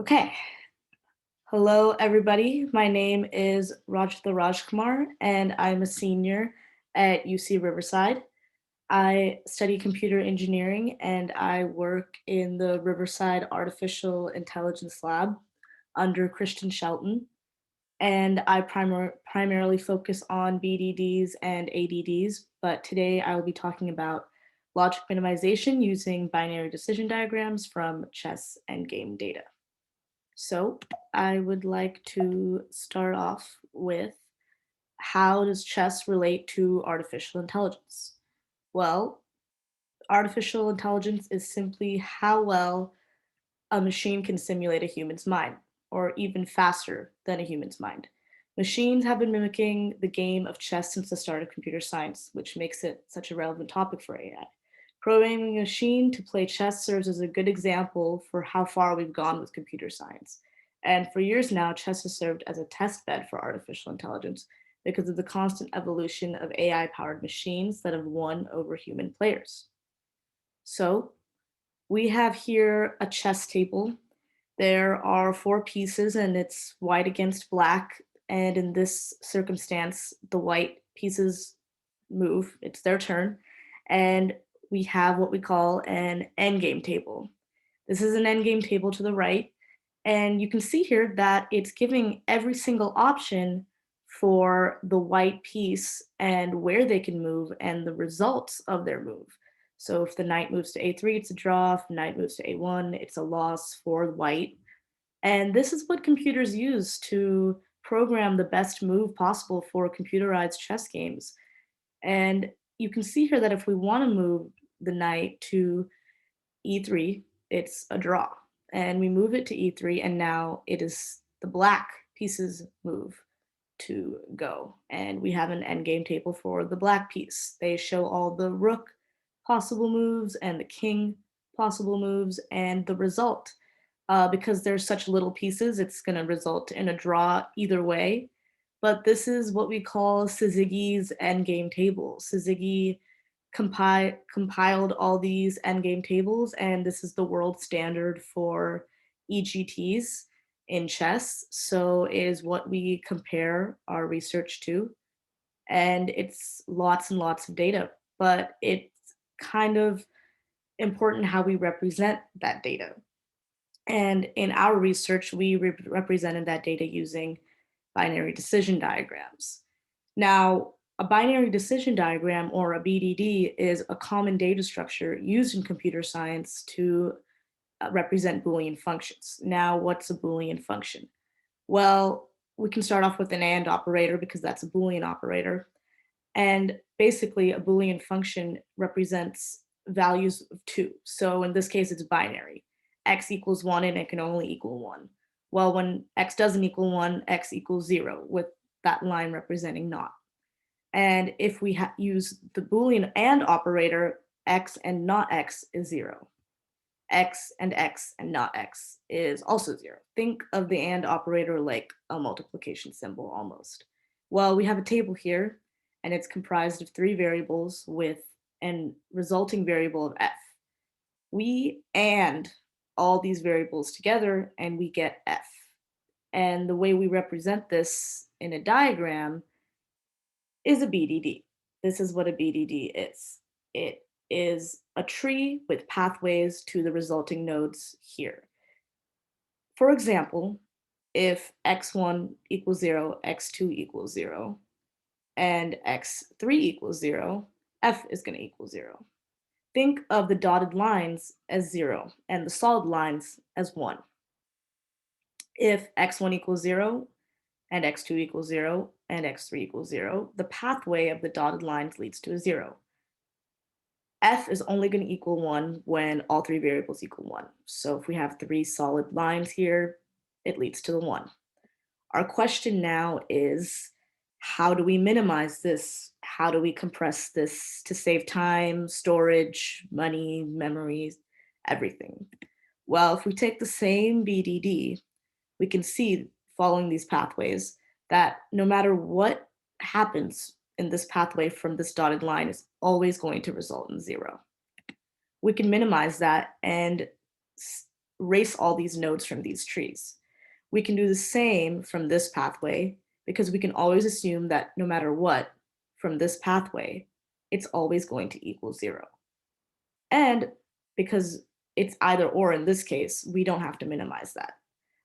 Okay. Hello, everybody. My name is Raajitha Rajkumar, and I'm a senior at UC Riverside. I study computer engineering, and I work in the Riverside Artificial Intelligence Lab under Christian Shelton. And I primarily focus on BDDs and ADDs, but today I will be talking about logic minimization using binary decision diagrams from chess and game data. So I would like to start off with how does chess relate to artificial intelligence? Well, artificial intelligence is simply how well a machine can simulate a human's mind, or even faster than a human's mind. Machines have been mimicking the game of chess since the start of computer science, which makes it such a relevant topic for AI. Programming a machine to play chess serves as a good example for how far we've gone with computer science. And for years now, chess has served as a test bed for artificial intelligence because of the constant evolution of AI powered machines that have won over human players. So, we have here a chess table. There are four pieces, and it's white against black. And in this circumstance, the white pieces move, it's their turn. And we have what we call an endgame table. This is an endgame table to the right. And you can see here that it's giving every single option for the white piece and where they can move and the results of their move. So if the knight moves to a3, it's a draw. If the knight moves to a1, it's a loss for white. And this is what computers use to program the best move possible for computerized chess games. And you can see here that if we want to move the knight to e3, it's a draw. And we move it to e3, and now it is the black pieces move to go. And we have an endgame table for the black piece. They show all the rook possible moves and the king possible moves and the result. Because there's such little pieces, it's going to result in a draw either way. But this is what we call Syzygy's endgame table. Syzygy compiled all these endgame tables, and this is the world standard for EGTs in chess. So it is what we compare our research to, and it's lots and lots of data, but it's kind of important how we represent that data. And in our research, we represented that data using binary decision diagrams. Now, a binary decision diagram, or a BDD, is a common data structure used in computer science to represent Boolean functions. Now, what's a Boolean function? Well, we can start off with an AND operator because that's a Boolean operator. And basically, a Boolean function represents values of two. So in this case, it's binary. X equals one and it can only equal one. Well, when X doesn't equal one, X equals zero, with that line representing not. And if we use the Boolean AND operator, X and not X is zero. X and not X is also zero. Think of the AND operator like a multiplication symbol almost. Well, we have a table here, and it's comprised of three variables with an resulting variable of F. We AND all these variables together, and we get F. And the way we represent this in a diagram is a BDD. This is what a BDD is. It is a tree with pathways to the resulting nodes here. For example, if x1 equals 0, x2 equals 0, and x3 equals 0, f is going to equal 0. Think of the dotted lines as 0 and the solid lines as 1. If x1 equals 0, and x2 equals 0, and x3 equals 0, the pathway of the dotted lines leads to a 0. F is only going to equal 1 when all three variables equal 1. So if we have three solid lines here, it leads to the 1. Our question now is, how do we minimize this? How do we compress this to save time, storage, money, memories, everything? Well, if we take the same BDD, we can see, following these pathways, that no matter what happens in this pathway from this dotted line is always going to result in 0. We can minimize that and erase all these nodes from these trees. We can do the same from this pathway because we can always assume that no matter what, from this pathway, it's always going to equal 0. And because it's either or in this case, we don't have to minimize that.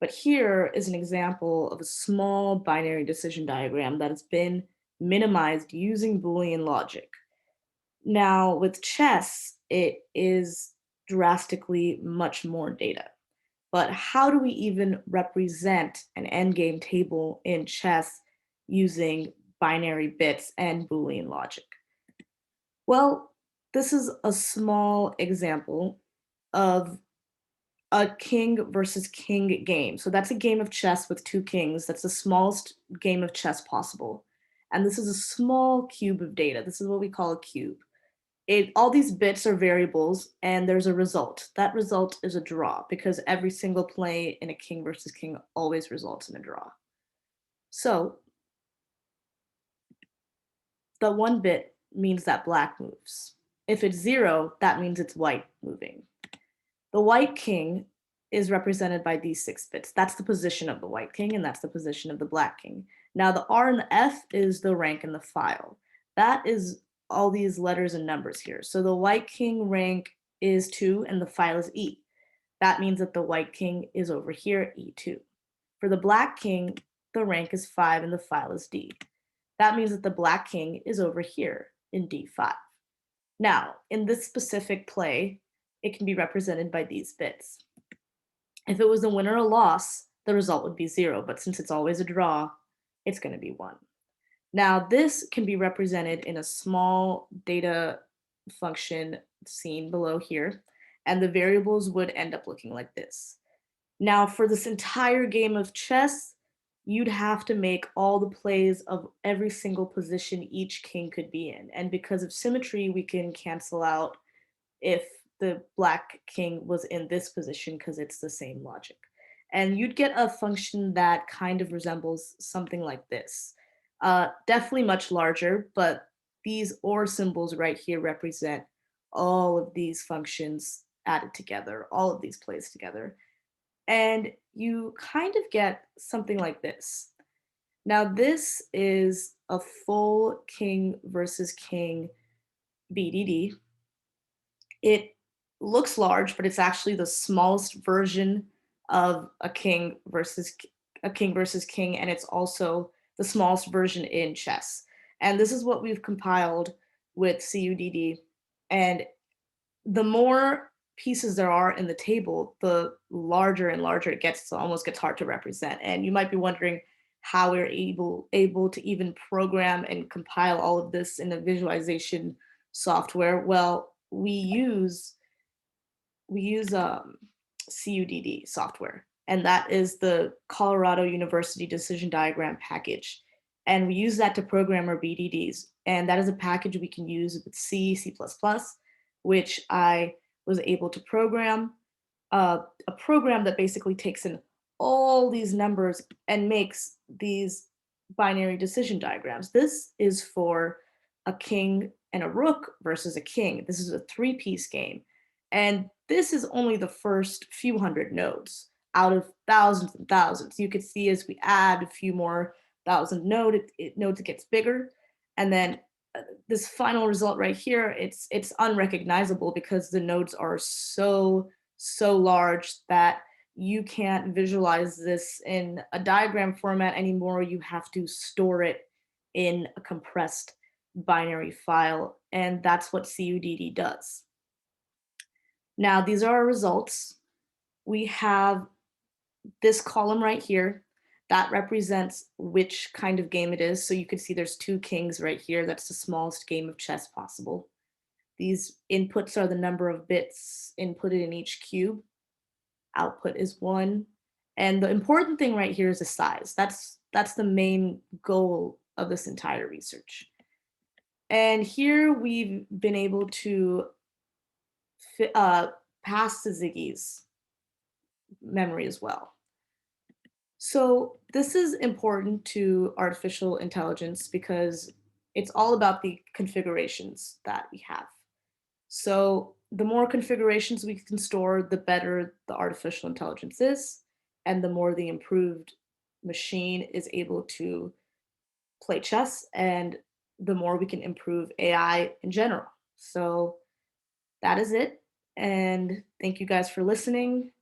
But here is an example of a small binary decision diagram that has been minimized using Boolean logic. Now, with chess, it is drastically much more data. But how do we even represent an endgame table in chess using binary bits and Boolean logic? Well, this is a small example of a king versus king game. So that's a game of chess with 2 kings. That's the smallest game of chess possible. And this is a small cube of data. This is what we call a cube. All these bits are variables and there's a result. That result is a draw because every single play in a king versus king always results in a draw. So the 1 bit means that black moves. If it's 0, that means it's white moving. The white king is represented by these 6 bits. That's the position of the white king, and that's the position of the black king. Now, the R and the F is the rank in the file. That is all these letters and numbers here. So the white king rank is 2, and the file is E. That means that the white king is over here, E2. For the black king, the rank is 5, and the file is D. That means that the black king is over here in D5. Now, in this specific play, it can be represented by these bits. If it was a win or a loss, the result would be 0, but since it's always a draw, it's going to be 1. Now, this can be represented in a small data function seen below here, and the variables would end up looking like this. Now, for this entire game of chess, you'd have to make all the plays of every single position each king could be in. And because of symmetry, we can cancel out if the black king was in this position because it's the same logic. And you'd get a function that kind of resembles something like this. Definitely much larger, but these OR symbols right here represent all of these functions added together, all of these plays together. And you kind of get something like this. Now, this is a full king versus king BDD. It looks large, but it's actually the smallest version of a king versus king, and it's also the smallest version in chess. And this is what we've compiled with CUDD. And the more pieces there are in the table, the larger and larger it gets. So it almost gets hard to represent. And you might be wondering how we're able to even program and compile all of this in a visualization software. Well, we use CUDD software, and that is the Colorado University Decision Diagram package. And we use that to program our BDDs. And that is a package we can use with C, C++, which I was able to program. A program that basically takes in all these numbers and makes these binary decision diagrams. This is for a king and a rook versus a king. This is a 3-piece game. And this is only the first few hundred nodes out of thousands and thousands. You could see as we add a few more thousand nodes, it gets bigger. And then this final result right here, it's unrecognizable because the nodes are so large that you can't visualize this in a diagram format anymore. You have to store it in a compressed binary file, and that's what CUDD does. Now, these are our results. We have this column right here that represents which kind of game it is. So you can see there's 2 kings right here. That's the smallest game of chess possible. These inputs are the number of bits inputted in each cube. Output is 1. And the important thing right here is the size. That's the main goal of this entire research. And here we've been able to pass to Ziggy's memory as well. So this is important to artificial intelligence because it's all about the configurations that we have. So the more configurations we can store, the better the artificial intelligence is, and the more the improved machine is able to play chess, and the more we can improve AI in general. So that is it. And thank you guys for listening.